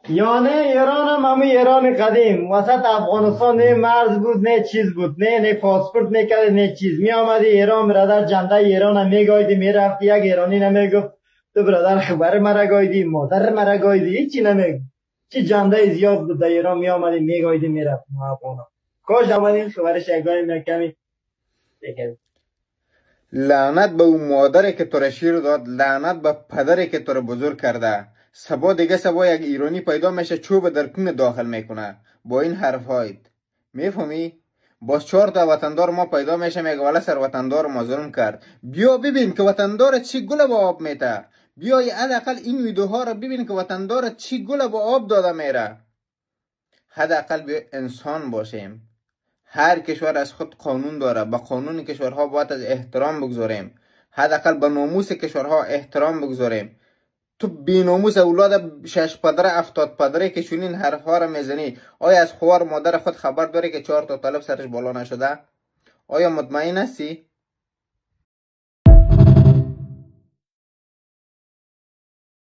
یانه ایران هم همون ایران قدیم وسط افغانستان نه مرز بود نه چیز بود نه پاسپورت میکرد نه چیز می آمدی ایران برادر جنده ایران هم میگایدی میرفتی یک ایرانی نمیگفت تو برادر خبر مرا گایدی مادر مرا گایدی هیچی نمیگفت چی جنده زیاد بود در ایران می آمدی میگایدی میرفت افغانا کاش آمدیم خبرش یکایی میکمی دیگه. لعنت به اون مادری که تو را شیر داد، لعنت به پدری که تو را بزرگ کرده. سبا دیگه سبا یک ایرانی پیدا میشه چوب در کون داخل میکنه با این حرفهایت. میفهمی؟ باز 4 تا وطندار ما پیدا میشه میگه والا سر وطندار ما ظلم کرد. بیا ببین که وطندار چی گل با آب میته. بیا حداقل این ویدیوها رو ببین که وطندار چی گل با آب داده میره. حداقل بیا انسان باشیم. هر کشور از خود قانون داره، به قانون کشورها باید از احترام بگذاریم. حداقل به ناموس کشورها احترام بگذاریم. تو بی ناموس اولاد 6 پدره 70 پدره که چونین حرفها را میزنی، آیا از خوار مادر خود خبر داری که 4 تا طالب سرش بالا نشده؟ آیا مطمئن هستی؟